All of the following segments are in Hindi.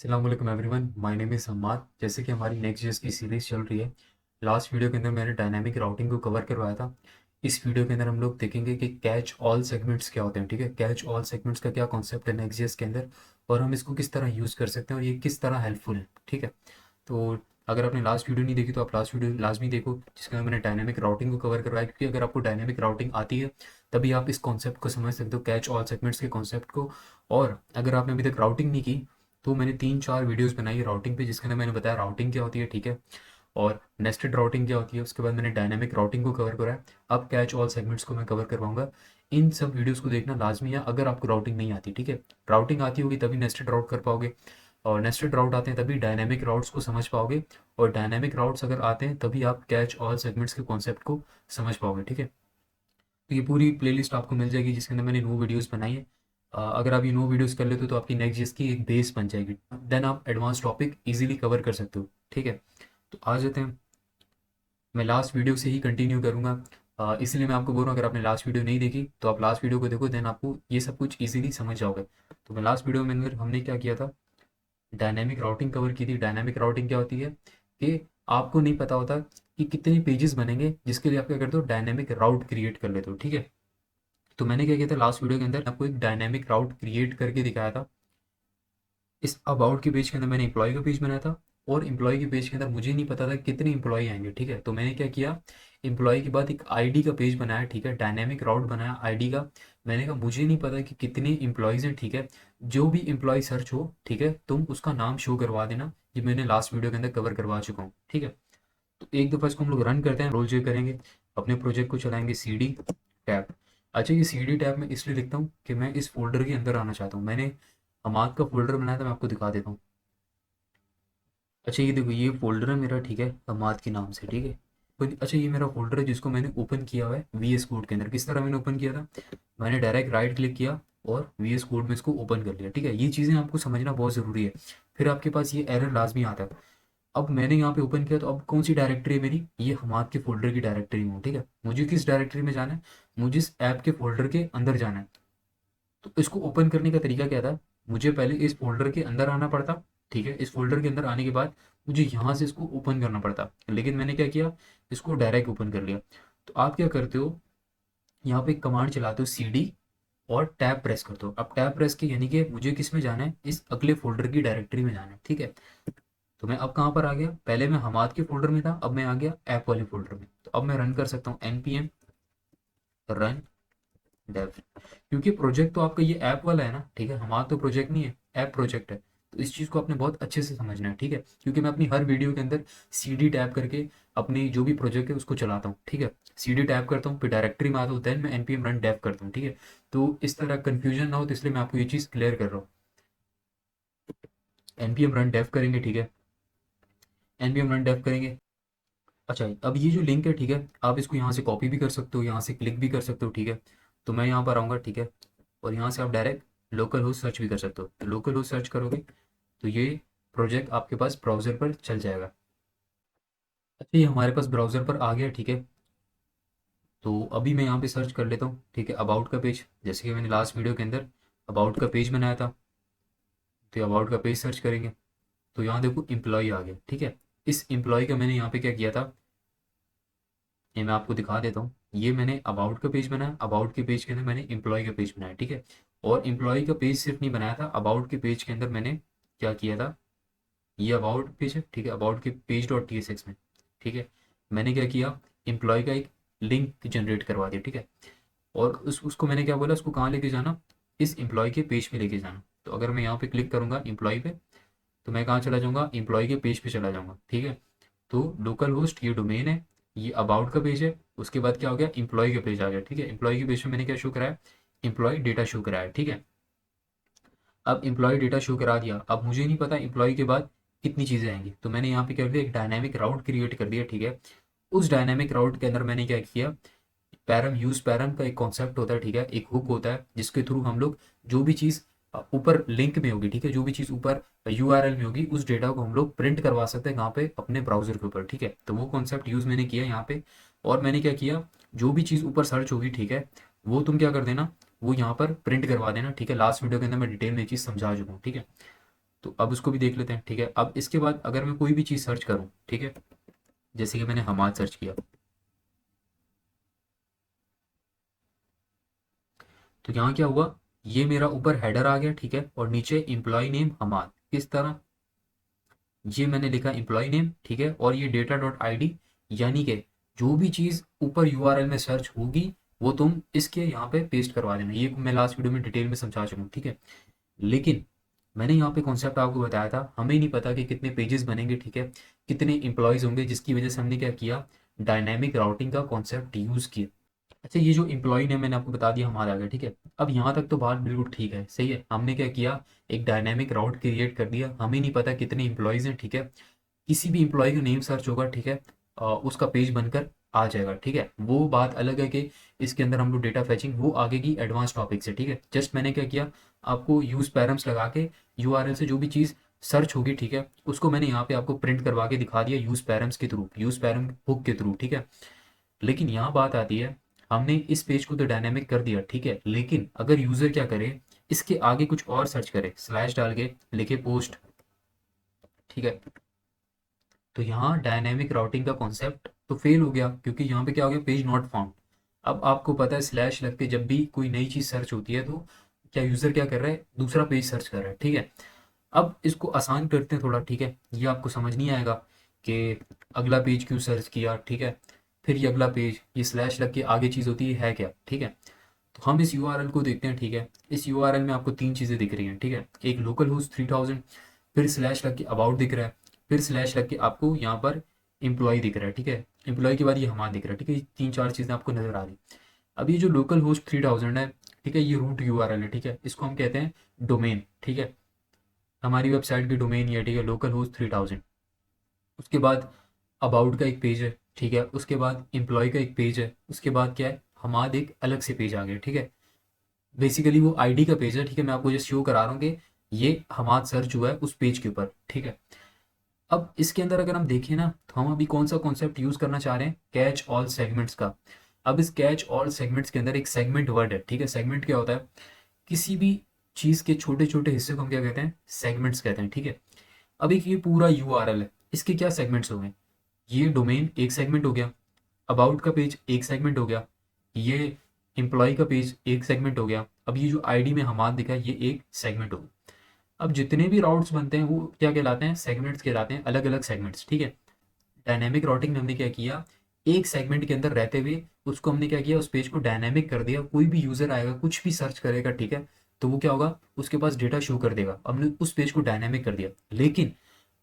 अस्सलाम वालेकुम everyone, my name is Hammad. जैसे कि हमारी नेक्स्ट जेस की सीरीज़ चल रही है, लास्ट वीडियो के अंदर मैंने डायनामिक राउटिंग को कवर करवाया था। इस वीडियो के अंदर हम लोग देखेंगे कि कैच ऑल सेगमेंट्स क्या होते हैं। ठीक है, कैच ऑल सेगमेंट्स का क्या कॉन्सेप्ट है नेक्स्ट जेस के अंदर और हम इसको किस तरह यूज़ कर सकते हैं और ये किस तरह हेल्पफुल है। ठीक है, तो अगर आपने लास्ट वीडियो नहीं देखी तो आप लास्ट वीडियो लाजमी देखो, जिसके अंदर मैंने डायनामिक राउटिंग को कवर करवाया, क्योंकि अगर आपको डायनामिक राउटिंग आती है तभी आप इस कॉन्सेप्ट को समझ सकते हो, कैच ऑल सेगमेंट्स के कॉन्सेप्ट को। और अगर आपने अभी तक राउटिंग नहीं की तो मैंने 3-4 वीडियोस बनाई है राउटिंग पे, जिसके अंदर मैंने बताया राउटिंग क्या होती है। ठीक है, और नेस्टेड राउटिंग क्या होती है, उसके बाद मैंने डायनामिक राउटिंग को कवर करा है। अब कैच ऑल सेगमेंट्स को मैं कवर करवाऊंगा। इन सब वीडियोस को देखना लाजमी है अगर आपको राउटिंग नहीं आती। ठीक है, राउटिंग आती होगी तभी नेस्टेड राउट कर पाओगे, और नेस्टेड राउट आते हैं तभी डायनामिक राउट्स को समझ पाओगे, और डायनामिक राउट्स अगर आते हैं तभी आप कैच ऑल सेगमेंट्स के कॉन्सेप्ट को समझ पाओगे। ठीक है, तो ये पूरी प्लेलिस्ट आपको मिल जाएगी जिसके अंदर मैंने नो वीडियोस बनाई है। अगर आप ये नो वीडियोस कर लेते हो तो आपकी नेक्स्ट जिस की एक बेस बन जाएगी, देन आप एडवांस टॉपिक इजीली कवर कर सकते हो। ठीक है, तो आ जाते हैं। मैं लास्ट वीडियो से ही कंटिन्यू करूँगा, इसलिए मैं आपको बोल रहा हूँ अगर आपने लास्ट वीडियो नहीं देखी तो आप लास्ट वीडियो को देखो, देन आपको ये सब कुछ इजीली समझ जाओगे। तो मैं लास्ट वीडियो में अंदर हमने क्या किया था, डायनामिक राउटिंग कवर की थी। डायनामिक राउटिंग क्या होती है कि आपको नहीं पता होता कि कितने पेजेस बनेंगे, जिसके लिए आप क्या करते हो, डायनामिक राउट क्रिएट कर लेते हो। ठीक है, तो मैंने क्या किया था लास्ट वीडियो के अंदर, आपको एक डायनामिक राउट क्रिएट करके दिखाया था। इस अबाउट के पेज के अंदर मैंने एम्प्लॉय का पेज बनाया था, और एम्प्लॉय के पेज के अंदर मुझे नहीं पता था कितने एम्प्लॉय आएंगे। ठीक है, तो मैंने क्या किया, एम्प्लॉय के बाद एक आईडी का पेज बनाया। ठीक है, डायनामिक राउट बनाया आईडी का। मैंने कहा मुझे नहीं पता कि कितने एम्प्लॉयज़ हैं। ठीक है, जो भी एम्प्लॉय सर्च हो, ठीक है, तुम उसका नाम शो करवा देना। ये मैंने लास्ट वीडियो के अंदर कवर करवा चुका हूँ। ठीक है, तो एक दफ़ा इसको हम लोग रन करते हैं, रोल चेक करेंगे, अपने प्रोजेक्ट को चलाएंगे सी डी टैब। अच्छा, ये सी डी टैब मैं इसलिए लिखता हूँ कि मैं इस फोल्डर के अंदर आना चाहता हूँ। मैंने अमाद का फोल्डर बनाया था, मैं आपको दिखा देता हूँ। अच्छा, ये देखो, ये फोल्डर है मेरा। ठीक है, अमाद के नाम से। ठीक है, अच्छा, ये मेरा फोल्डर है जिसको मैंने ओपन किया हुआ है वी एस कोड के अंदर। किस तरह मैंने ओपन किया था, मैंने डायरेक्ट राइट क्लिक किया और वी एस कोड में इसको ओपन कर लिया। ठीक है, ये चीज़ें आपको समझना बहुत ज़रूरी है, फिर आपके पास ये एरर लाजमी आता है। अब मैंने यहाँ पे ओपन किया, तो अब कौन सी डायरेक्टरी है मेरी, ये हमाद के फोल्डर की डायरेक्टरी में हूँ। ठीक है, मुझे किस डायरेक्टरी में जाना है, मुझे इस ऐप के फोल्डर के अंदर जाना है। तो इसको ओपन करने का तरीका क्या था, मुझे पहले इस फोल्डर के अंदर आना पड़ता। ठीक है, इस फोल्डर के अंदर आने के बाद मुझे यहाँ से इसको ओपन करना पड़ता, लेकिन मैंने क्या किया, इसको डायरेक्ट ओपन कर लिया। तो आप क्या करते हो, यहाँ पे कमांड चलाते हो सी डी और टैब प्रेस करते हो। अब टैब प्रेस के यानी कि मुझे किस में जाना है, इस अगले फोल्डर की डायरेक्टरी में जाना है। ठीक है, तो मैं अब कहाँ पर आ गया, पहले मैं हमाद के फोल्डर में था, अब मैं आ गया ऐप वाले फोल्डर में। तो अब मैं रन कर सकता हूँ npm रन डेव, क्योंकि प्रोजेक्ट तो आपका ये ऐप वाला है ना। ठीक है, हमारा तो प्रोजेक्ट नहीं है, ऐप प्रोजेक्ट है। तो इस चीज़ को आपने बहुत अच्छे से समझना है। ठीक है, क्योंकि मैं अपनी हर वीडियो के अंदर सी डी टैप करके अपनी जो भी प्रोजेक्ट है उसको चलाता हूँ। ठीक है, सी डी टैप करता हूँ, फिर डायरेक्टरी में आता हूँ, देन मैं npm रन डेव करता हूँ। ठीक है, तो इस तरह कन्फ्यूजन ना हो, तो इसलिए मैं आपको ये चीज़ क्लियर कर रहा हूँ। npm रन डेव करेंगे। ठीक है, npm रन डेव करेंगे। अच्छा, अब ये जो लिंक है, ठीक है, आप इसको यहाँ से कॉपी भी कर सकते हो, यहाँ से क्लिक भी कर सकते हो। ठीक है, तो मैं यहाँ पर आऊँगा। ठीक है, और यहाँ से आप डायरेक्ट लोकल होस्ट सर्च भी कर सकते हो। तो लोकल होस्ट सर्च करोगे तो ये प्रोजेक्ट आपके पास ब्राउज़र पर चल जाएगा। अच्छा, ये हमारे पास ब्राउज़र पर आ गया। ठीक है, तो अभी मैं यहाँ पे सर्च कर लेता हूँ। ठीक है, अबाउट का पेज, जैसे कि मैंने लास्ट वीडियो के अंदर अबाउट का पेज बनाया था, तो अबाउट का पेज सर्च करेंगे तो यहाँ देखो एम्प्लॉय आ गया। ठीक है, इस एम्प्लॉय का मैंने यहाँ पे क्या किया था, ये मैं आपको दिखा देता हूँ। ये मैंने अबाउट का पेज बनाया, अबाउट के पेज के अंदर मैंने एम्प्लॉय का पेज बनाया। ठीक है, और एम्प्लॉय का पेज सिर्फ नहीं बनाया था, अबाउट के पेज के अंदर मैंने क्या किया था, ये अबाउट पेज है। ठीक है, अबाउट के page dot T S x में, ठीक है, मैंने क्या किया, एम्प्लॉय का एक लिंक जनरेट करवा दिया। ठीक है, और उसको मैंने क्या बोला, उसको कहाँ लेके जाना, इस एम्प्लॉय के पेज पे लेके जाना। तो अगर मैं यहाँ पे क्लिक करूँगा एम्प्लॉय पे, तो मैं कहाँ चला जाऊँगा, एम्प्लॉय के पेज पे चला जाऊँगा। ठीक है, तो लोकल होस्ट ये डोमेन है, ये अबाउट का पेज है, उसके बाद क्या हो गया, एम्प्लॉय का पेज आ गया। ठीक है, एम्प्लॉय के पेज में मैंने क्या शो कराया, एम्प्लॉय डेटा शो कराया। ठीक है, अब एम्प्लॉय डेटा शो करा दिया, अब मुझे नहीं पता एम्प्लॉय के बाद कितनी चीज़ें आएंगी, तो मैंने यहाँ पे कर दिया, एक डायनामिक राउट क्रिएट कर दिया। ठीक है, उस डायनामिक राउट के अंदर मैंने क्या किया, पैरम यूज पैरम का एक कॉन्सेप्ट होता है। ठीक है, एक हुक होता है जिसके थ्रू हम लोग जो भी चीज़ ऊपर लिंक में होगी, ठीक है, जो भी चीज़ ऊपर यूआरएल में होगी, उस डेटा को हम लोग प्रिंट करवा सकते हैं कहाँ पे, अपने ब्राउजर के ऊपर। ठीक है, तो वो कॉन्सेप्ट यूज़ मैंने किया यहाँ पे। और मैंने क्या किया, जो भी चीज़ ऊपर सर्च होगी, ठीक है, वो तुम क्या कर देना, वो यहाँ पर प्रिंट करवा देना। ठीक है, लास्ट वीडियो के अंदर मैं डिटेल में ये चीज़ समझा चुका हूँ। ठीक है, तो अब उसको भी देख लेते हैं, ठीक है। अब इसके बाद अगर मैं कोई भी चीज़ सर्च करूँ, ठीक है, जैसे कि मैंने हमाद सर्च किया, तो यहाँ क्या हुआ, ये मेरा ऊपर हेडर आ गया, ठीक है, और नीचे एम्प्लॉय नेम हमाद, किस तरह, ये मैंने लिखा एम्प्लॉय नेम, ठीक है, और ये डेटा डॉट आई डी, यानी कि जो भी चीज़ ऊपर यूआरएल में सर्च होगी वो तुम इसके यहाँ पे पेस्ट करवा देना। ये मैं लास्ट वीडियो में डिटेल में समझा चुका हूँ, ठीक है। लेकिन मैंने यहाँ पे कॉन्सेप्ट आपको बताया था, हमें नहीं पता कि कितने पेजेस बनेंगे, ठीक है, कितने एम्प्लॉयज़ होंगे, जिसकी वजह से हमने क्या किया, डायनेमिक राउटिंग का कॉन्सेप्ट यूज़ किया। अच्छा, ये जो एम्प्लॉय ने मैंने आपको बता दिया हमारा आ गया, ठीक है। अब यहाँ तक तो बात बिल्कुल ठीक है, सही है। हमने क्या किया, एक डायनेमिक राउट क्रिएट कर दिया, हमें नहीं पता कितने एम्प्लॉयज़ हैं, ठीक है। किसी भी एम्प्लॉय का नेम सर्च होगा, ठीक है, उसका पेज बनकर आ जाएगा, ठीक है। वो बात अलग है कि इसके अंदर हम लोग डेटा फैचिंग वो आगे की एडवांस टॉपिक से, ठीक है। जस्ट मैंने क्या किया, आपको यूज़ पैरम्स लगा के यूआरएल से जो भी चीज़ सर्च होगी, ठीक है, उसको मैंने यहाँ पे आपको प्रिंट करवा के दिखा दिया यूज़ पैरम्स के थ्रू, यूज़ पैरम हुक के थ्रू, ठीक है। लेकिन यहाँ बात आती है, हमने इस पेज को तो डायनेमिक कर दिया, ठीक है, लेकिन अगर यूज़र क्या करे, इसके आगे कुछ और सर्च करे, स्लैश डाल के लिखे पोस्ट, ठीक है, तो यहाँ डायनेमिक राउटिंग का कॉन्सेप्ट तो फेल हो गया, क्योंकि यहाँ पे क्या हो गया, पेज नॉट फाउंड। अब आपको पता है स्लैश लग के जब भी कोई नई चीज़ सर्च होती है तो क्या यूज़र क्या कर रहा है, दूसरा पेज सर्च कर रहा है, ठीक है। अब इसको आसान करते हैं थोड़ा, ठीक है, ये आपको समझ नहीं आएगा कि अगला पेज क्यों सर्च किया, ठीक है, फिर ये अगला पेज, ये स्लैश लग के आगे चीज़ होती है क्या, ठीक है। तो हम इस यूआरएल को देखते हैं, ठीक है। इस यूआरएल में आपको तीन चीज़ें दिख रही हैं, ठीक है, एक लोकल होस्ट 3000, फिर स्लैश लग के अबाउट दिख रहा है, फिर स्लैश लग के आपको यहाँ पर एम्प्लॉय दिख रहा है, ठीक है। एम्प्लॉय के बाद ये हमारा दिख रहा है, ठीक है, ये तीन चार चीज़ें आपको नजर आ रही। अब ये जो लोकल होस्ट 3000 है, ठीक है, ये रूट यूआरएल है, ठीक है, इसको हम कहते हैं डोमेन, ठीक है। हमारी वेबसाइट की डोमेन ये है, ठीक है, लोकल होस्ट 3000। उसके बाद अबाउट का एक पेज है, ठीक है, उसके बाद एम्प्लॉय का एक पेज है, उसके बाद क्या है, हमाद एक अलग से पेज आ गया, ठीक है। बेसिकली वो आईडी का पेज है, ठीक है, मैं आपको जस्ट शो करा रहा हूँ कि ये हमाद सर्च हुआ है उस पेज के ऊपर, ठीक है। अब इसके अंदर अगर हम देखें ना, तो हम अभी कौन सा कॉन्सेप्ट यूज़ करना चाह रहे हैं, कैच ऑल सेगमेंट्स का। अब इस कैच ऑल सेगमेंट्स के अंदर एक सेगमेंट वर्ड है, ठीक है। सेगमेंट क्या होता है, किसी भी चीज़ के छोटे छोटे हिस्से को हम क्या कहते हैं, सेगमेंट्स कहते हैं, ठीक है। अब एक ये पूरा यूआरएल है, इसके क्या सेगमेंट्स हो गए, ये डोमेन एक सेगमेंट हो गया, अबाउट का पेज एक सेगमेंट हो गया, ये एम्प्लॉय का पेज एक सेगमेंट हो गया, अब ये जो आईडी में हमाद दिखा है ये एक सेगमेंट हो गया। अब जितने भी राउट्स बनते हैं वो क्या कहलाते हैं, सेगमेंट्स कहलाते हैं, अलग अलग सेगमेंट्स, ठीक है। डायनेमिक राउटिंग में हमने क्या किया, एक सेगमेंट के अंदर रहते हुए उसको हमने क्या किया, उस पेज को डायनेमिक कर दिया। कोई भी यूजर आएगा कुछ भी सर्च करेगा, ठीक है, तो वो क्या होगा, उसके पास डेटा शो कर देगा। हमने उस पेज को डायनेमिक कर दिया। लेकिन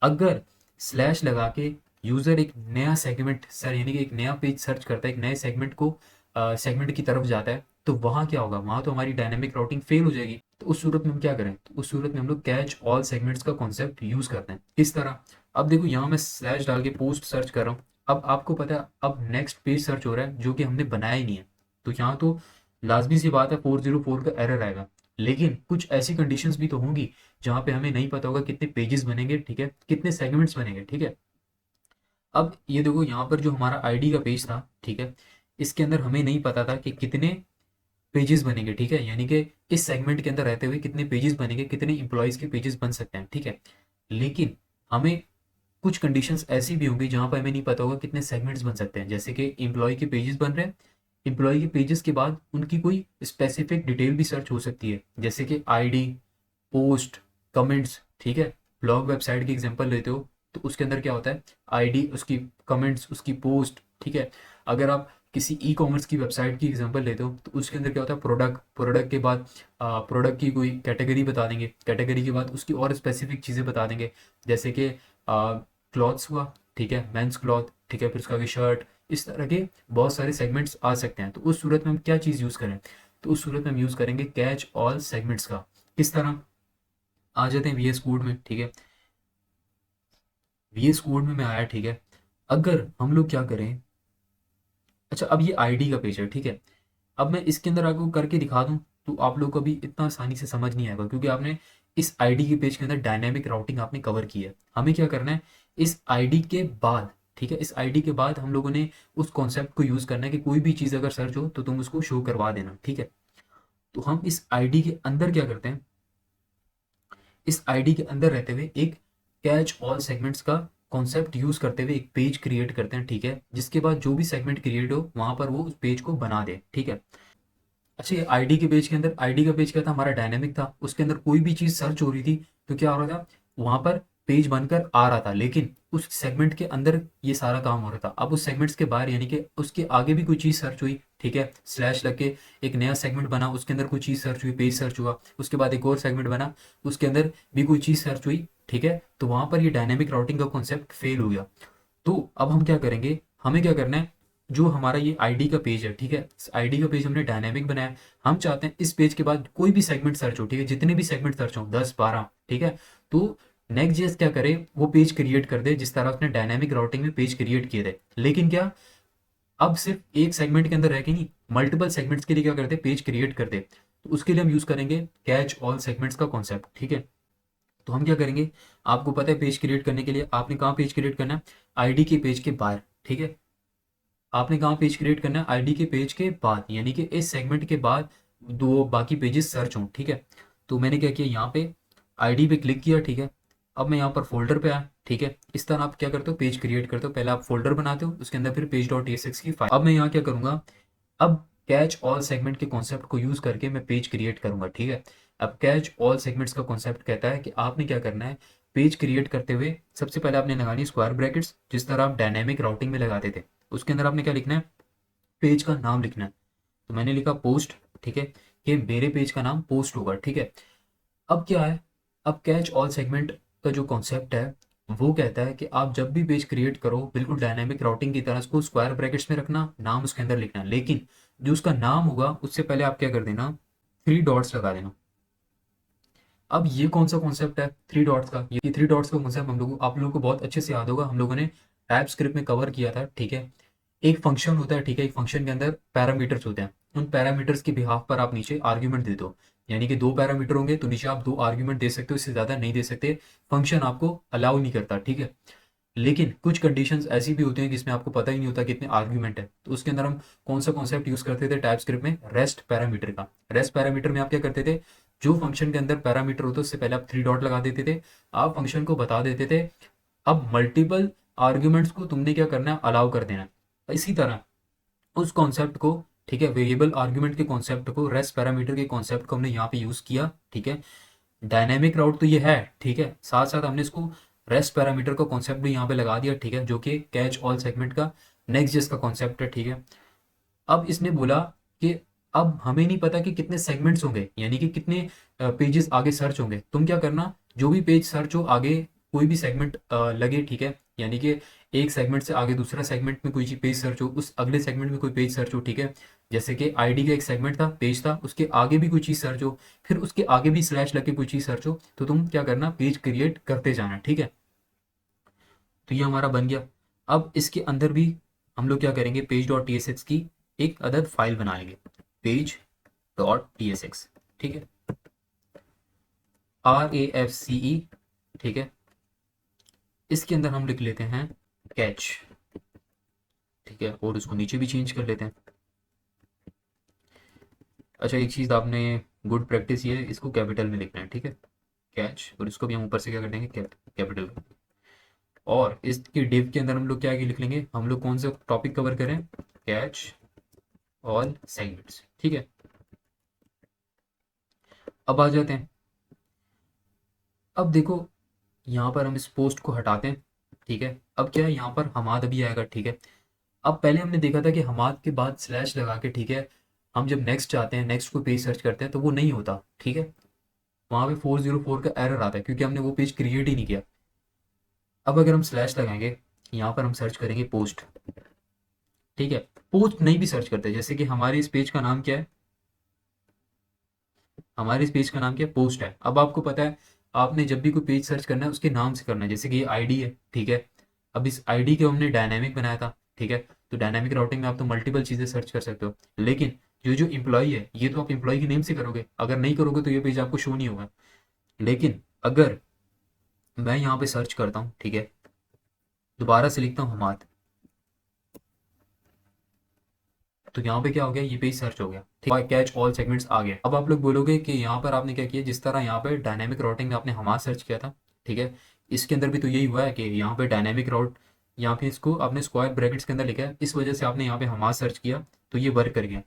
अगर स्लैश लगा के यूजर एक नया सेगमेंट सर यानी कि एक नया पेज सर्च करता है, एक नए सेगमेंट को सेगमेंट की तरफ जाता है, तो वहाँ क्या होगा, वहाँ तो हमारी डायनेमिक राउटिंग फेल हो जाएगी। तो उस सूरत में हम क्या करें, तो उस सूरत में हम लोग कैच ऑल सेगमेंट्स का कॉन्सेप्ट यूज करते हैं। इस तरह अब देखो यहाँ मैं स्लैश डाल के पोस्ट सर्च कर रहा हूँ, अब आपको पता है अब नेक्स्ट पेज सर्च हो रहा है जो कि हमने बनाया ही नहीं है। तो यहाँ तो लाजमी सी बात है 404 का एरर आएगा। लेकिन कुछ ऐसी कंडीशंस भी तो होंगी जहाँ पे हमें नहीं पता होगा कितने पेजेस बनेंगे, ठीक है, कितने सेगमेंट्स बनेंगे, ठीक है। अब ये देखो यहाँ पर जो हमारा आईडी का पेज था, ठीक है, इसके अंदर हमें नहीं पता था कि कितने पेजेस बनेंगे, ठीक है, यानी कि इस सेगमेंट के अंदर रहते हुए कितने पेजेस बनेंगे, कितने इंप्लॉयज के पेजेस बन सकते हैं, ठीक है। लेकिन हमें कुछ कंडीशंस ऐसी भी होंगी जहां पर हमें नहीं पता होगा कितने सेगमेंट्स बन सकते हैं, जैसे कि एम्प्लॉय के पेजेस बन रहे हैं, एम्प्लॉय के पेजेस के बाद उनकी कोई स्पेसिफिक डिटेल भी सर्च हो सकती है, जैसे कि आईडी, पोस्ट, कमेंट्स, ठीक है। ब्लॉग वेबसाइट की एग्जांपल लेते हो तो उसके अंदर क्या होता है, आईडी, उसकी कमेंट्स, उसकी पोस्ट, ठीक है। अगर आप किसी ई कॉमर्स की वेबसाइट की एग्जांपल लेते हो तो उसके अंदर क्या होता है, प्रोडक्ट, प्रोडक्ट के बाद प्रोडक्ट की कोई कैटेगरी बता देंगे, कैटेगरी के बाद उसकी और स्पेसिफिक चीज़ें बता देंगे, जैसे कि क्लॉथ्स हुआ, ठीक है, मेंस क्लॉथ, ठीक है, फिर उसका आगे शर्ट, इस तरह के बहुत सारे सेगमेंट्स आ सकते हैं। तो उस सूरत में हम क्या चीज़ यूज़ करें, तो उस सूरत में हम यूज़ करेंगे कैच ऑल सेगमेंट्स का। किस तरह, आ जाते हैं वीएस कोड में, ठीक है। वीएस कोड में मैं आया, ठीक है। अगर हम लोग क्या करें, अच्छा अब ये आईडी का पेज है, ठीक है। अब मैं इसके अंदर आपको करके दिखा दूं तो आप लोग को अभी इतना आसानी से समझ नहीं आएगा, क्योंकि आपने इस आईडी के पेज के अंदर डायनेमिक राउटिंग आपने कवर की है। हमें क्या करना है, इस आईडी के बाद, ठीक है, इस आईडी के बाद हम लोगों ने उस कॉन्सेप्ट को यूज करना है कि कोई भी चीज़ अगर सर्च हो तो तुम उसको शो करवा देना, ठीक है। तो हम इस आईडी के अंदर क्या करते हैं, इस आईडी के अंदर रहते हुए एक कैच ऑल सेगमेंट्स का कॉन्सेप्ट यूज करते हुए एक पेज क्रिएट करते हैं, ठीक है, जिसके बाद जो भी सेगमेंट क्रिएट हो वहां पर वो उस पेज को बना दे, ठीक है। अच्छा, ये आईडी के पेज के अंदर, आईडी का पेज क्या था, हमारा डायनेमिक था, उसके अंदर कोई भी चीज सर्च हो रही थी तो क्या हो रहा था, वहां पर पेज बनकर आ रहा था, लेकिन उस सेगमेंट के अंदर ये सारा काम हो रहा था। अब उस सेगमेंट्स के बाहर यानी कि उसके आगे भी कोई चीज सर्च हुई, ठीक है, स्लैश लग के एक नया सेगमेंट बना, उसके अंदर कोई चीज सर्च हुई, पेज सर्च हुआ, उसके बाद एक और सेगमेंट बना, उसके अंदर भी कोई चीज सर्च हुई, ठीक है, तो वहां पर ये डायनेमिक राउटिंग का कॉन्सेप्ट फेल हो गया। तो अब हम क्या करेंगे, हमें क्या करना है, जो हमारा ये आईडी का पेज है, ठीक है, इस आईडी का पेज हमने डायनेमिक बनाया, हम चाहते हैं इस पेज के बाद कोई भी सेगमेंट सर्च हो, ठीक है, जितने भी सेगमेंट सर्च हो 10 12, ठीक है, तो नेक्स्ट जेएस क्या करे, वो पेज क्रिएट कर दे जिस तरह उसने डायनेमिक राउटिंग में पेज क्रिएट किए थे, लेकिन क्या, अब सिर्फ एक सेगमेंट के अंदर रह के नहीं, मल्टीपल सेगमेंट्स के लिए क्या करते, पेज क्रिएट कर दे। तो उसके लिए हम यूज करेंगे कैच ऑल सेगमेंट्स का कॉन्सेप्ट, ठीक है। तो हम क्या करेंगे, आपको पता है पेज क्रिएट करने के लिए आपने कहाँ पेज क्रिएट करना है, आईडी के पेज के बाहर, ठीक है, आपने कहाँ पेज क्रिएट करना है, आईडी के पेज के बाद, यानी कि इस सेगमेंट के बाद दो बाकी पेजेस सर्च हों, ठीक है। तो मैंने क्या किया, यहाँ पे आईडी पे क्लिक किया, ठीक है। अब मैं यहाँ पर फोल्डर पे आया, ठीक है, इस तरह आप क्या करते हो, पेज क्रिएट करते हो, पहले आप फोल्डर बनाते हो, उसके अंदर फिर पेज डॉट टीएसएक्स की फाइल। अब मैं यहाँ क्या करूँगा, अब कैच ऑल सेगमेंट के कॉन्सेप्ट को यूज करके मैं पेज क्रिएट करूंगा, ठीक है। अब कैच ऑल सेगमेंट्स का कॉन्सेप्ट कहता है कि आपने क्या करना है, पेज क्रिएट करते हुए सबसे पहले आपने लगानी है स्क्वायर ब्रैकेट्स, जिस तरह आप डायनेमिक राउटिंग में लगाते थे। उसके अंदर आपने क्या लिखना है, पेज का नाम लिखना है। तो मैंने लिखा पोस्ट, ठीक है, कि मेरे पेज का नाम पोस्ट होगा, ठीक है। अब क्या है, अब कैच ऑल सेगमेंट का जो कॉन्सेप्ट है वो कहता है कि आप जब भी पेज क्रिएट करो बिल्कुल डायनामिक राउटिंग की तरह उसको स्क्वायर ब्रैकेट्स में रखना, नाम उसके अंदर लिखना, लेकिन जो उसका नाम होगा उससे पहले आप क्या कर देना, 3 डॉट्स लगा देना। अब ये कौन सा कॉन्सेप्ट है थ्री डॉट्स का, ये 3 डॉट्स का कॉन्सेप्ट हम लोग, आप लोगों को बहुत अच्छे से याद होगा, हम लोगों ने टाइप स्क्रिप्ट में कवर किया था, ठीक है। एक फंक्शन होता है, ठीक है, एक फंक्शन के अंदर पैरामीटर्स होते हैं, उन पैरामीटर्स के बिहाफ पर आप नीचे आर्ग्यूमेंट दे दो, यानी कि 2 पैरामीटर होंगे तो नीचे आप 2 आर्ग्यूमेंट दे सकते हो, इससे ज़्यादा नहीं दे सकते, फंक्शन आपको अलाउ नहीं करता, ठीक है। लेकिन कुछ कंडीशंस ऐसी भी होती हैं जिसमें आपको पता ही नहीं होता कितने आर्ग्यूमेंट है, तो उसके अंदर हम कौन सा कॉन्सेप्ट यूज करते थे टाइप स्क्रिप्ट में, रेस्ट पैरामीटर का। रेस्ट पैरामीटर में आप क्या करते थे, जो फंक्शन के अंदर पैरामीटर होता है उससे पहले आप 3 डॉट लगा देते थे, आप फंक्शन को बता देते थे अब मल्टीपल आर्ग्यूमेंट्स को तुमने क्या करना है, अलाउ कर देना है। इसी तरह उस कॉन्सेप्ट को, ठीक है, वेरिएबल आर्ग्यूमेंट के कॉन्सेप्ट को, रेस्ट पैरामीटर के कॉन्सेप्ट को हमने यहाँ पे यूज किया, ठीक है। डायनेमिक राउट तो ये है, ठीक है, साथ साथ हमने इसको रेस्ट पैरामीटर का कॉन्सेप्ट भी यहाँ पे लगा दिया, ठीक है, जो कि कैच ऑल सेगमेंट का नेक्स्ट जेस का कॉन्सेप्ट है, ठीक है। अब इसने बोला कि अब हमें नहीं पता कि कितने सेगमेंट्स होंगे, यानी कि कितने पेजेस आगे सर्च होंगे, तुम क्या करना, जो भी पेज सर्च हो आगे कोई भी सेगमेंट लगे, ठीक है, यानी कि एक सेगमेंट से आगे दूसरा सेगमेंट में कोई चीज पेज सर्च हो, उस अगले सेगमेंट में कोई पेज सर्च हो, ठीक है, जैसे कि आईडी का एक सेगमेंट था, पेज था, उसके आगे भी कोई चीज सर्च हो, फिर उसके आगे भी स्लैश लगे कोई चीज सर्च हो, तो तुम क्या करना, पेज क्रिएट करते जाना, ठीक है। तो ये हमारा बन गया। अब इसके अंदर भी हम लोग क्या करेंगे, page dot T S x की एक अदद फाइल बनाएंगे, page dot T S x, ठीक है, RAFCE, ठीक है। इसके अंदर हम लिख लेते हैं कैच, ठीक है, और उसको नीचे भी चेंज कर लेते हैं। अच्छा, एक चीज़ आपने, गुड प्रैक्टिस ये है, इसको कैपिटल में लिखना है, ठीक है, कैच, और इसको भी हम ऊपर से क्या कर देंगे, कैपिटल। और इसकी डिव के अंदर हम लोग क्या आगे लिख लेंगे, हम लोग कौन सा टॉपिक कवर करें, कैच ऑल सेगमेंट्स, ठीक है। अब आ जाते हैं, अब देखो यहाँ पर हम इस पोस्ट को हटाते हैं, ठीक है। अब क्या है, यहाँ पर हमाद अभी आएगा, ठीक है। अब पहले हमने देखा था कि हमाद के बाद स्लैश लगा के, ठीक है, हम जब नेक्स्ट चाहते हैं, नेक्स्ट को पेज सर्च करते हैं तो वो नहीं होता, ठीक है, वहाँ पे 404 का एरर आता है क्योंकि हमने वो पेज क्रिएट ही नहीं किया। अब अगर हम स्लैश लगाएंगे, यहाँ पर हम सर्च करेंगे पोस्ट, ठीक है, पोस्ट नहीं भी सर्च करते, जैसे कि हमारे इस पेज का नाम क्या है, हमारे इस पेज का नाम क्या है, पोस्ट है। अब आपको पता है आपने जब भी कोई पेज सर्च करना है उसके नाम से करना है, जैसे कि ये आईडी है, ठीक है। अब इस आईडी को हमने डायनेमिक बनाया था, ठीक है, तो डायनेमिक राउटिंग में आप तो मल्टीपल चीज़ें सर्च कर सकते हो, लेकिन जो जो इम्प्लॉई है ये तो आप इम्प्लॉय के नेम से करोगे, अगर नहीं करोगे तो ये पेज आपको शो नहीं होगा। लेकिन अगर मैं यहाँ पे सर्च करता हूँ, ठीक है, दोबारा से लिखता हूँ हमाद, तो यहाँ पे क्या हो गया, ये पेज सर्च हो गया, ठीक है, कैच ऑल सेगमेंट्स आ गया। अब आप लोग बोलोगे कि यहाँ पर आपने क्या किया, जिस तरह यहाँ पे डायनेमिक राउटिंग में आपने हमारा सर्च किया था, ठीक है, इसके अंदर भी तो यही हुआ है कि यहाँ पे डायनेमिक राउट, यहाँ पे इसको आपने स्क्वायर ब्रैकेट्स के अंदर लिखा है, इस वजह से आपने यहाँ पे हमारा सर्च किया तो ये वर्क कर गया।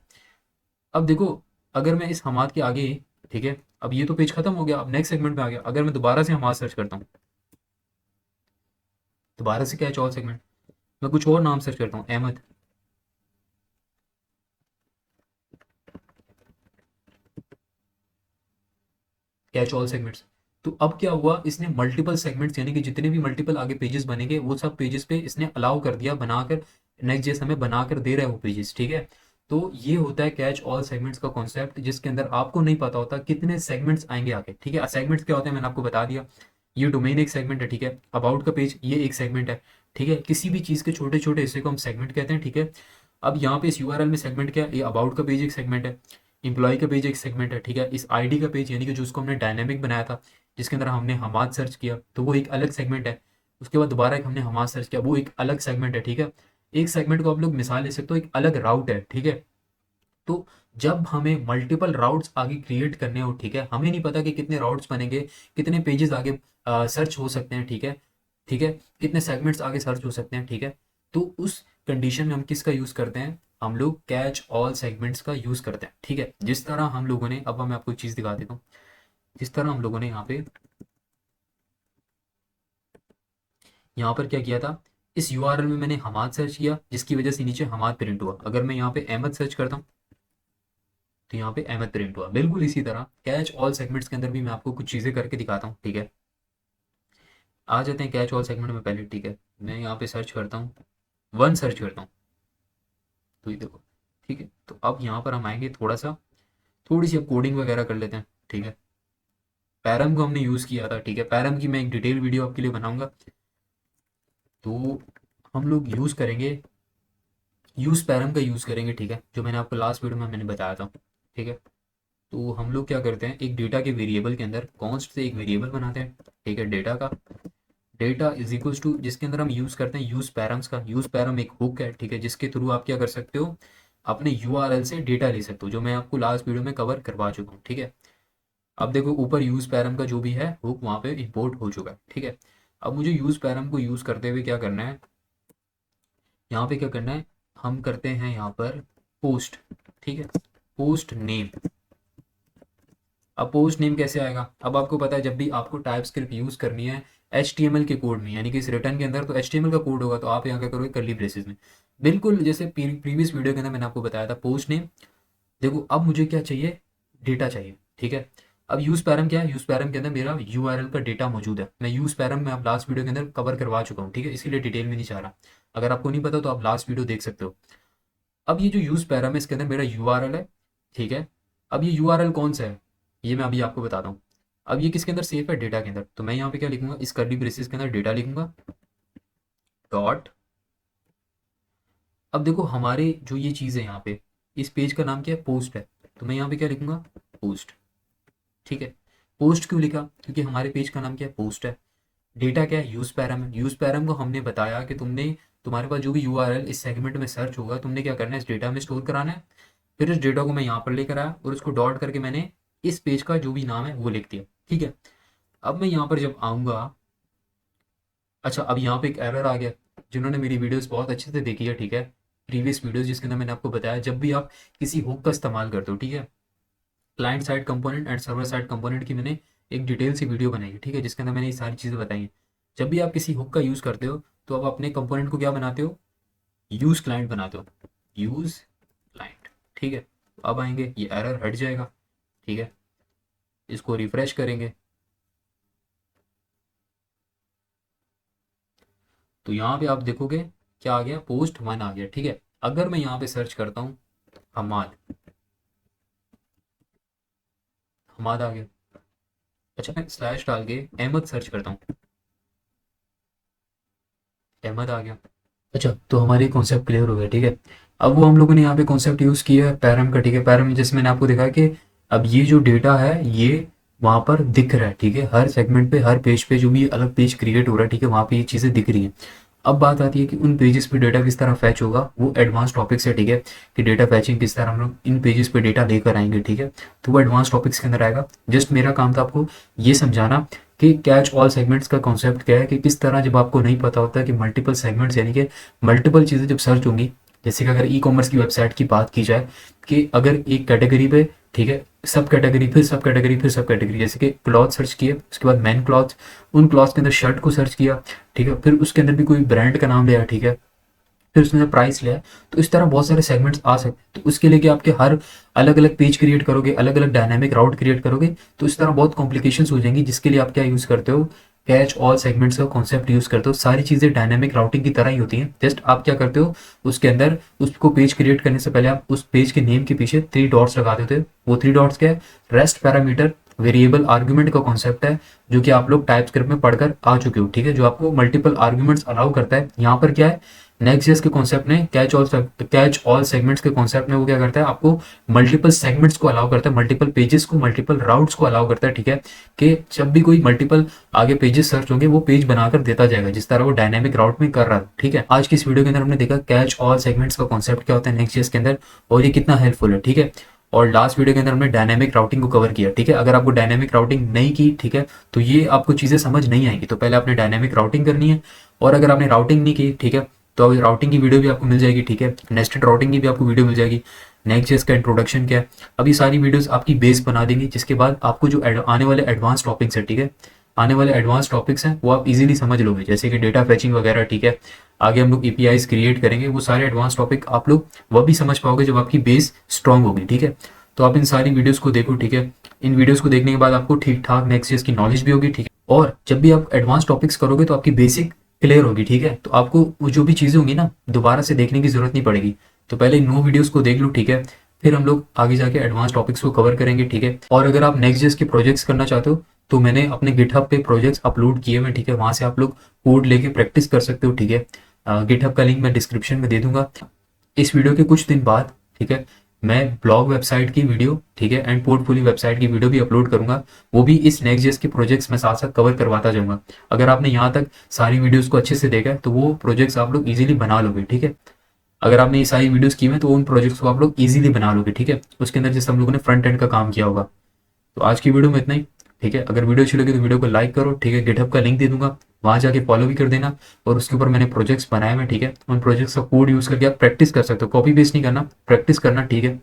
अब देखो, अगर मैं इस हमाद के आगे, ठीक है, अब ये तो पेज खत्म हो गया, अब नेक्स्ट सेगमेंट में आ गया, अगर मैं दोबारा से हमाद सर्च करता हूँ, दोबारा से कैच ऑल सेगमेंट, मैं कुछ और नाम सर्च करता हूँ, अहमद, कैच ऑल सेगमेंट्स, तो अब क्या हुआ, इसने मल्टीपल सेगमेंट्स यानी कि जितने भी मल्टीपल आगे पेजेस बनेंगे वो सब पेजेस पे इसने अलाउ कर दिया, बनाकर नेक्स्ट जेस हमें बनाकर दे रहा है वो पेजेस, ठीक है। तो ये होता है कैच ऑल सेगमेंट्स का कॉन्सेप्ट, जिसके अंदर आपको नहीं पता होता कितने सेगमेंट्स आएंगे आगे, ठीक है। सेगमेंट्स क्या होते हैं मैंने आपको बता दिया, ये डोमेन एक सेगमेंट है, ठीक है, अबाउट का पेज ये एक सेगमेंट है, ठीक है, किसी भी चीज़ के छोटे छोटे हिस्से को हम सेगमेंट कहते हैं, ठीक है। अब यहाँ पे इस यूआरएल में सेगमेंट क्या है, ये अबाउट का पेज एक सेगमेंट है, एम्प्लॉय का पेज एक सेगमेंट है, ठीक है, इस आईडी का पेज यानी कि जो उसको हमने डायनेमिक बनाया था, जिसके अंदर हमने हमाद सर्च किया तो वो एक अलग सेगमेंट है, उसके बाद दोबारा एक हमने हमाद सर्च किया वो एक अलग सेगमेंट है, ठीक है। एक सेगमेंट को आप लोग मिसाल ले सकते हो, एक अलग राउट है, ठीक है। तो जब हमें मल्टीपल राउट्स आगे क्रिएट करने हो, ठीक है, हमें नहीं पता कि कितने राउट्स बनेंगे, कितने पेजेस आगे सर्च हो सकते हैं, ठीक है, ठीक है, कितने सेगमेंट्स आगे सर्च हो सकते हैं, ठीक है। तो उस कंडीशन में हम किसका यूज़ करते हैं, हम लोग कैच ऑल सेगमेंट्स का यूज़ करते हैं, ठीक है। जिस तरह हम लोगों ने, अब मैं आपको एक चीज़ दिखा देता हूँ, जिस तरह हम लोगों ने यहाँ पर क्या किया था, इस यूआरएल में मैंने हमाद सर्च किया जिसकी वजह से नीचे हमाद प्रिंट हुआ, अगर मैं यहाँ पे अहमद सर्च करता हूँ तो यहाँ पे अहमद प्रिंट हुआ। बिल्कुल इसी तरह कैच ऑल सेगमेंट्स के अंदर भी मैं आपको कुछ चीज़ें करके दिखाता हूँ, ठीक है। आ जाते हैं कैच ऑल सेगमेंट में पहले, ठीक है, मैं यहाँ पे सर्च करता हूँ, वन सर्च करता हूँ, तो ये देखो, ठीक है। तो अब यहाँ पर हम आएंगे, थोड़ी सी अब कोडिंग वगैरह कर लेते हैं, ठीक है। पैरम को हमने यूज़ किया था, ठीक है, पैरम की मैं एक डिटेल वीडियो आपके लिए बनाऊंगा, तो हम लोग यूज़ करेंगे, यूज़ पैरम का यूज़ करेंगे, ठीक है, जो मैंने आपको लास्ट वीडियो में मैंने बताया था, ठीक है। तो हम लोग क्या करते हैं, एक डेटा के वेरिएबल के अंदर कॉन्स्ट से एक वेरिएबल बनाते हैं, ठीक है, डेटा का, डेटा इज इक्वल्स टू, जिसके अंदर हम यूज़ करते हैं यूज़ पैरम्स का, यूज़ पैरम एक हुक है, ठीक है, जिसके थ्रू आप क्या कर सकते हो, अपने यूआरएल से डेटा ले सकते हो, जो मैं आपको लास्ट वीडियो में कवर करवा चुका हूँ, ठीक है। अब देखो ऊपर यूज़ पैरम का जो भी है हुक वहाँ पे इंपोर्ट हो चुका है, ठीक है। अब मुझे यूज़ पैरम को यूज़ करते हुए क्या करना है, यहाँ पे क्या करना है, हम करते हैं यहाँ पर पोस्ट, ठीक है, पोस्ट नेम। अब पोस्ट नेम कैसे आएगा, अब आपको पता है जब भी आपको टाइप स्क्रिप्ट यूज़ करनी है HTML के कोड में, यानी कि इस रिटर्न के अंदर तो HTML का कोड होगा, तो आप यहाँ क्या करोगे, कर्ली ब्रेसेस में, बिल्कुल जैसे प्रीवियस वीडियो के अंदर मैंने आपको बताया था पोस्ट नेम। देखो अब मुझे क्या चाहिए, डेटा चाहिए, ठीक है। अब यूज़ पैरम क्या है, यूज़ पैरम के अंदर मेरा यूआरएल का डेटा मौजूद है, मैं यूज़ पैरम में आप लास्ट वीडियो के अंदर कवर करवा चुका हूँ, ठीक है, इसीलिए डिटेल में नहीं चाह रहा, अगर आपको नहीं पता तो आप लास्ट वीडियो देख सकते हो। अब ये जो यूज़ पैरम है इसके अंदर मेरा यूआरएल है, ठीक है। अब ये यूआरएल कौन सा है, ये मैं अभी आपको बताता हूँ। अब ये किसके अंदर सेफ है, डेटा के अंदर, तो मैं यहाँ पे क्या लिखूंगा, इस कर्ली ब्रेसेस के अंदर डेटा लिखूंगा, डॉट। अब देखो हमारे जो ये चीज़ है यहाँ पे, इस पेज का नाम क्या है, पोस्ट है, तो मैं यहाँ पे क्या लिखूंगा, पोस्ट, ठीक है। पोस्ट क्यों लिखा, क्योंकि हमारे पेज का नाम क्या है, पोस्ट है। डेटा क्या है, यूज पैरम है, यूज पैरम को हमने बताया कि तुम्हारे पास जो भी यूआरएल इस सेगमेंट में सर्च होगा तुमने क्या करना है, इस डेटा में स्टोर कराना है। फिर इस डेटा को मैं यहाँ पर लेकर आया और उसको डॉट करके मैंने इस पेज का जो भी नाम है वो लिख दिया, ठीक है। अब मैं यहाँ पर जब आऊँगा, अच्छा अब यहाँ पे एक एरर आ गया, जिन्होंने मेरी वीडियोस बहुत अच्छे से देखी है, ठीक है, प्रीवियस वीडियोस जिसके अंदर मैंने आपको बताया जब भी आप किसी हुक का इस्तेमाल करते हो, ठीक है, client side component and server side component की मैंने एक डिटेल सी वीडियो बनाई है, ठीक है, जिसके अंदर मैंने ये सारी चीज़ें बताई हैं। जब भी आप किसी हुक का यूज़ करते हो तो आप अपने कंपोनेंट को क्या बनाते हो, यूज़ क्लाइंट बनाते हो, यूज़ क्लाइंट, ठीक है। अब आएंगे, ये एरर हट जाएगा, ठीक है, इसको रिफ्रेश करेंगे तो यहाँ पे आप देखोगे क्या आ गया, पोस्ट वन आ गया, ठीक है। अगर मैं यहाँ पे सर्च करता हूँ हमाद, हमाद आ गया। अच्छा मैं स्लैश डाल के अहमद सर्च करता हूँ, अहमद आ गया। अच्छा तो हमारे कॉन्सेप्ट क्लियर हो गया, ठीक है। अब वो हम लोगों ने यहाँ पे कॉन्सेप्ट यूज़ किया है पैरम का, ठीक है, पैरम जैसे मैंने आपको दिखाया कि अब ये जो डेटा है ये वहाँ पर दिख रहा है, ठीक है, हर सेगमेंट पे हर पेज पे जो भी अलग पेज क्रिएट हो रहा है, ठीक है, वहाँ पे ये चीज़ें दिख रही हैं। अब बात आती है कि उन पेजेस पे डेटा किस तरह फैच होगा, वो एडवांस टॉपिक्स है, ठीक है, कि डेटा फैचिंग किस तरह हम लोग इन पेजेस पे डेटा लेकर आएंगे, ठीक है, तो वो एडवांस टॉपिक्स के अंदर आएगा। जस्ट मेरा काम था आपको ये समझाना कि कैच ऑल सेगमेंट्स का कॉन्सेप्ट क्या है, कि किस तरह जब आपको नहीं पता होता कि मल्टीपल सेगमेंट्स यानी कि मल्टीपल चीज़ें जब सर्च होंगी, जैसे कि अगर ई कॉमर्स की वेबसाइट की बात की जाए कि अगर एक कैटेगरी पे, ठीक है, सब कैटेगरी फिर सब कैटेगरी फिर सब कैटेगरी, जैसे कि क्लॉथ सर्च किए, उसके बाद मैन क्लॉथ, उन क्लॉथ के अंदर शर्ट को सर्च किया, ठीक है, फिर उसके अंदर भी कोई ब्रांड का नाम लिया, ठीक है, फिर उसने प्राइस लिया, तो इस तरह बहुत सारे सेगमेंट्स आ सकते हैं। तो उसके लिए कि आपके हर अलग अलग पेज क्रिएट करोगे, अलग अलग डायनामिक राउट क्रिएट करोगे, तो इस तरह बहुत कॉम्प्लिकेशंस हो जाएंगी, जिसके लिए आप क्या यूज़ करते हो, कैच ऑल सेगमेंट्स का कॉन्सेप्ट यूज़ करते हो। सारी चीज़ें डायनामिक राउटिंग की तरह ही होती हैं, जस्ट आप क्या करते हो, उसके अंदर उसको पेज क्रिएट करने से पहले आप उस पेज के नेम के पीछे 3 डॉट्स लगा देते हो। वो 3 डॉट्स क्या है, रेस्ट पैरामीटर वेरिएबल आर्ग्यूमेंट का कॉन्सेप्ट है, जो कि आप लोग टाइप स्क्रिप्ट में पढ़कर आ चुके हो, ठीक है, जो आपको मल्टीपल आर्ग्यूमेंट्स अलाउ करता है। यहाँ पर क्या है, नेक्स्ट के कॉन्सेप्ट ने कैच ऑल सेगमेंट्स के कॉन्सेप्ट में वो क्या करता है, आपको मल्टीपल सेगमेंट्स को अलाउ करता है, मल्टीपल पेजेस को, मल्टीपल राउट्स को अलाउ करता है, ठीक है, कि जब भी कोई मल्टीपल आगे पेजेस सर्च होंगे वो पेज बनाकर देता जाएगा, जिस तरह वो डायनामिक राउट में कर रहा है, ठीक है। आज की इस वीडियो के अंदर हमने देखा कैच ऑल सेगमेंट्स का कॉन्सेप्ट क्या होता है नेक्स्ट के अंदर, और ये कितना हेल्पफुल है, ठीक है। और लास्ट वीडियो के अंदर हमने डायनामिक राउटिंग को कवर किया, ठीक है। अगर आपको डायनामिक राउटिंग नहीं की, ठीक है, तो ये आपको चीज़ें समझ नहीं आएंगी। तो पहले आपने डायनामिक राउटिंग करनी है, और अगर आपने राउटिंग नहीं की, ठीक है, तो अभी राउटिंग की वीडियो भी आपको मिल जाएगी, ठीक है, नेस्टेड राउटिंग की भी आपको वीडियो मिल जाएगी, नेक्स्ट का इंट्रोडक्शन क्या है, अभी सारी वीडियोस आपकी बेस बना देंगी, जिसके बाद आपको जो आने वाले एडवांस टॉपिक्स है, ठीक है, आने वाले एडवांस टॉपिक्स हैं वो आप इजीली समझ लोगे, जैसे कि डेटा फैचिंग वगैरह, ठीक है। आगे हम लोग एपीआईज क्रिएट करेंगे, वो सारे एडवांस टॉपिक आप लोग वह भी समझ पाओगे जब आपकी बेस स्ट्रांग होगी, ठीक है। तो आप इन सारी वीडियोस को देखो, ठीक है, इन वीडियोस को देखने के बाद आपको ठीक ठाक नेक्स्ट की नॉलेज भी होगी, ठीक है, और जब भी आप एडवांस टॉपिक्स करोगे तो आपकी बेसिक क्लियर होगी, ठीक है, तो आपको वो जो भी चीज़ें होंगी ना दोबारा से देखने की जरूरत नहीं पड़ेगी। तो पहले नो वीडियोस को देख लो, ठीक है, फिर हम लोग आगे जाके एडवांस टॉपिक्स को कवर करेंगे, ठीक है। और अगर आप नेक्स्ट जेस के प्रोजेक्ट्स करना चाहते हो तो मैंने अपने गिटहब पे प्रोजेक्ट्स अपलोड किए हुए, ठीक है, वहाँ से आप लोग कोड लेके प्रैक्टिस कर सकते हो, ठीक है। गिटहब का लिंक मैं डिस्क्रिप्शन में दे दूंगा। इस वीडियो के कुछ दिन बाद, ठीक है, मैं ब्लॉग वेबसाइट की वीडियो, ठीक है, एंड पोर्टफोलियो वेबसाइट की वीडियो भी अपलोड करूंगा, वो भी इस नेक्स्ट जेस के प्रोजेक्ट्स में साथ साथ कवर करवाता जाऊंगा। अगर आपने यहाँ तक सारी वीडियोस को अच्छे से देखा है तो वो प्रोजेक्ट्स आप लोग इजीली बना लोगे, ठीक है। अगर आपने ये सारी वीडियोस की हुई हैं तो उन प्रोजेक्ट्स को आप लोग इजीली बना लोगे, ठीक है, उसके अंदर जैसे हम लोगों ने फ्रंट एंड का काम किया होगा। तो आज की वीडियो में इतना ही, ठीक है। अगर वीडियो अच्छी लगी तो वीडियो को लाइक करो, ठीक है, गिटहब का लिंक दे दूंगा, वहाँ जाके फॉलो भी कर देना, और उसके ऊपर मैंने प्रोजेक्ट्स बनाए हुए, ठीक है, उन प्रोजेक्ट्स का कोड यूज़ करके आप प्रैक्टिस कर सकते हो, कॉपी पेस्ट नहीं करना, प्रैक्टिस करना, ठीक है।